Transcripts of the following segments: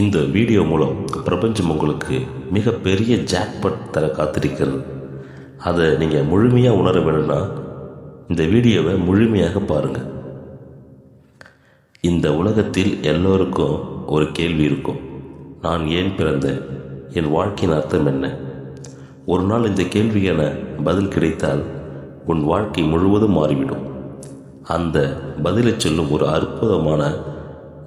இந்த வீடியோ மூலம் பிரபஞ்சம் உங்களுக்கு மிகப்பெரிய ஜாக்பாட் தர காத்திருக்கிறது. அதை நீங்கள் முழுமையாக உணர வேணும்னா இந்த வீடியோவை முழுமையாக பாருங்கள். இந்த உலகத்தில் எல்லோருக்கும் ஒரு கேள்வி இருக்கும். நான் ஏன் பிறந்தேன்? என் வாழ்க்கையின் அர்த்தம் என்ன? ஒரு நாள் இந்த கேள்விக்கான பதில் கிடைத்தால் உன் வாழ்க்கை முழுவதும் மாறிவிடும். அந்த பதிலை சொல்லும் ஒரு அற்புதமான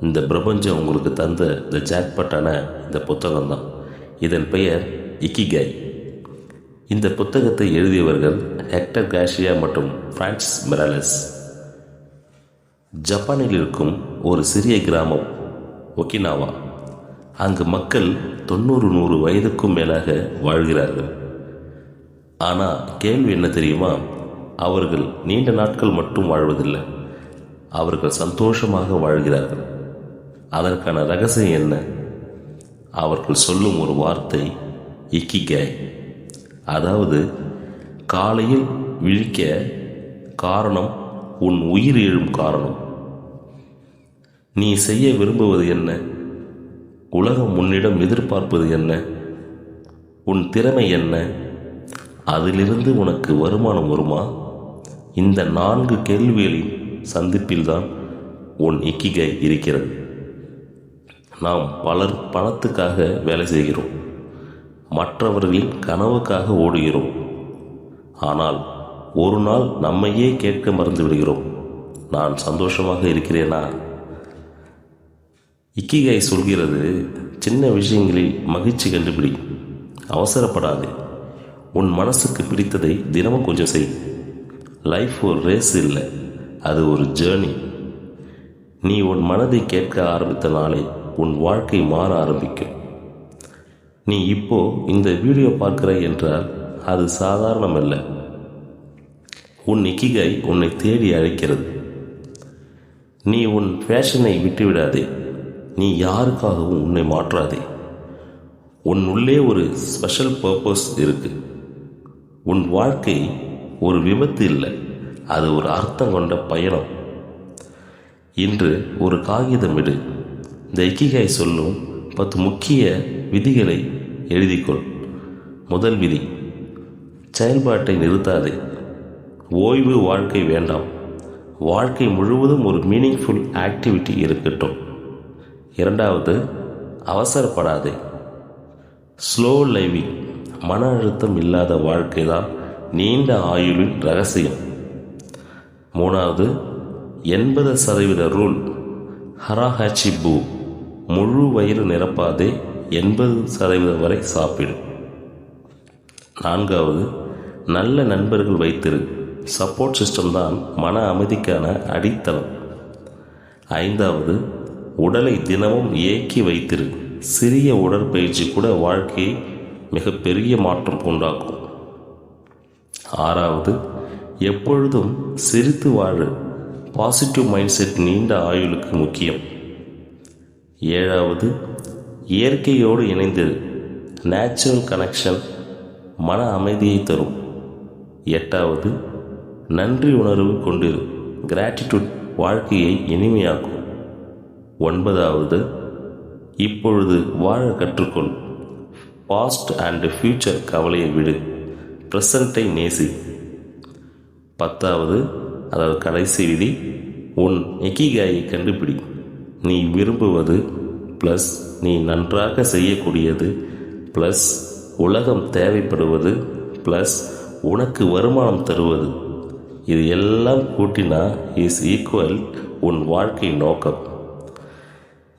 இந்த பிரபஞ்சம் உங்களுக்கு தந்த இந்த ஜாக்பாட்டான இந்த புத்தகம் தான். இதன் பெயர் இக்கிகாய். இந்த புத்தகத்தை எழுதியவர்கள் ஹெக்டர் கார்சியா மற்றும் பிரான்சிஸ் மிராலஸ். ஜப்பானில் இருக்கும் ஒரு சிறிய கிராமம் ஒகினாவா. அங்கு மக்கள் 90-100 வயதுக்கும் மேலாக வாழ்கிறார்கள். ஆனால் கேள்வி என்ன தெரியுமா? அவர்கள் நீண்ட நாட்கள் மட்டும் வாழ்வதில்லை, அவர்கள் சந்தோஷமாக வாழ்கிறார்கள். அதற்கான ரகசியம் என்ன? அவர்கள் சொல்லும் ஒரு வார்த்தை இக்கிகாய். அதாவது காலையில் விழிக்க காரணம், உன் உயிர் எழும் காரணம். நீ செய்ய விரும்புவது என்ன? உலகம் உன்னிடம் எதிர்பார்ப்பது என்ன? உன் திறமை என்ன? அதிலிருந்து உனக்கு வருமானம் வருமா? இந்த 4 கேள்விகளின் சந்திப்பில்தான் உன் இக்கிகாய் இருக்கிறது. நாம் பலர் பணத்துக்காக வேலை செய்கிறோம், மற்றவர்களின் கனவுக்காக ஓடுகிறோம். ஆனால் ஒரு நாள் நம்மையே கேட்க மறந்து விடுகிறோம், நான் சந்தோஷமாக இருக்கிறேனா? இக்கிகாய் சொல்கிறது, சின்ன விஷயங்களில் மகிழ்ச்சி கண்டுபிடி, அவசரப்படாதே, உன் மனசுக்கு பிடித்ததை தினமும் கொஞ்சம் செய். லைஃப் ஒரு ரேஸ் இல்லை, அது ஒரு ஜேர்னி. நீ உன் மனதை கேட்க ஆரம்பித்த நாளே உன் வாழ்க்கை மாற ஆரம்பிக்கும். நீ இப்போ இந்த வீடியோ பார்க்கிறாய் என்றால் அது சாதாரணமல்ல. உன் இக்கிகாய் உன்னை தேடி அழைக்கிறது. நீ உன் ஃபேஷனை விட்டுவிடாதே, நீ யாருக்காகவும் உன்னை மாற்றாதே. உன் உள்ளே ஒரு ஸ்பெஷல் பர்பஸ் இருக்கு. உன் வாழ்க்கை ஒரு விபத்து இல்லை, அது ஒரு அர்த்தம் கொண்ட பயணம். இன்று ஒரு காகிதம் விடு. இந்த இக்கிகாய் சொல்லும் 10 முக்கிய விதிகளை எழுதிக்கொள். முதல் விதி, செயல்பாட்டை நிறுத்தாதே. ஓய்வு வாழ்க்கை வேண்டாம், வாழ்க்கை முழுவதும் ஒரு மீனிங்ஃபுல் ஆக்டிவிட்டி இருக்கட்டும். இரண்டாவது, அவசரப்படாதே. ஸ்லோ லைவிங், மன அழுத்தம் இல்லாத வாழ்க்கை தான் நீண்ட ஆயுளின் ரகசியம். மூணாவது, 80% ரூல், ஹராஹாச்சிபு, முழு வயிறு நிரப்பாதே, 80% வரை சாப்பிடு. நான்காவது, நல்ல நண்பர்கள் வைத்திரு. சப்போர்ட் சிஸ்டம் தான் மன அமைதிக்கான அடித்தளம். ஐந்தாவது, உடலை தினமும் இயக்கி வைத்திரு. சிறிய உடற்பயிற்சி கூட வாழ்க்கையை மிகப்பெரிய மாற்றம் உண்டாக்கும். ஆறாவது, எப்பொழுதும் சிரித்து வாழு. பாசிட்டிவ் மைண்ட் செட் நீண்ட ஆயுளுக்கு முக்கியம். ஏழாவது, இயற்கையோடு இணைந்திரு. நேச்சுரல் கனெக்ஷன் மன அமைதியை தரும். எட்டாவது, நன்றி உணர்வு கொண்டிரு. கிராட்டிடியூட் வாழ்க்கையை இனிமையாக்கும். ஒன்பதாவது, இப்பொழுது வாழ கற்றுக்கொள். பாஸ்ட் அண்ட் ஃபியூச்சர் கவலையை விடு, ப்ரெசண்ட்டை நேசி. பத்தாவது, அதாவது கடைசி விதி, உன் இக்கிகாயை கண்டுபிடி. நீ விரும்புவது ப்ளஸ் நீ நன்றாக செய்யக்கூடியது ப்ளஸ் உலகம் தேவைப்படுவது ப்ளஸ் உனக்கு வருமானம் தருவது, இது எல்லாம் கூட்டினா இஸ் ஈக்குவல் உன் வாழ்க்கை நோக்கம்.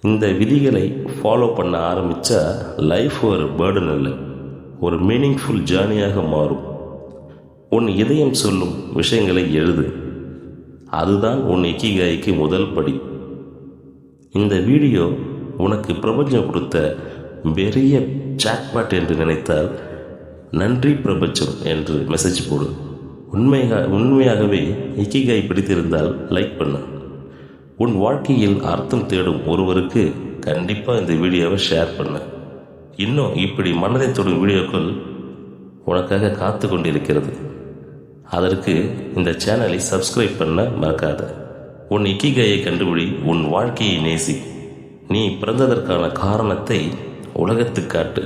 இந்த விதிகளை ஃபாலோ பண்ண ஆரம்பித்தா லைஃப் ஒரு பேர்டன் இல்லை, ஒரு மீனிங்ஃபுல் ஜேர்னியாக மாறும். உன் இதயம் சொல்லும் விஷயங்களை எழுது, அதுதான் உன் இக்கிகாய்க்கு முதல் படி. இந்த வீடியோ உனக்கு பிரபஞ்சம் கொடுத்த பெரிய ஜாக்பாட் என்று நினைத்தால் நன்றி பிரபஞ்சம் என்று மெசேஜ் போடு. உண்மையாகவே இக்கிகாய் பிடித்திருந்தால் லைக் பண்ணு. உன் வாழ்க்கையில் அர்த்தம் தேடும் ஒருவருக்கு கண்டிப்பாக இந்த வீடியோவை ஷேர் பண்ணு. இன்னும் இப்படி மனதை தொடும் வீடியோக்கள் உனக்காக காத்து கொண்டிருக்கிறது. அதற்கு இந்த சேனலை சப்ஸ்கிரைப் பண்ண மறக்காத. உன் இக்கிகாயை கண்டுபிடி, உன் வாழ்க்கையை நேசி. நீ பிறந்ததற்கான காரணத்தை உலகத்துக்கு காட்டு.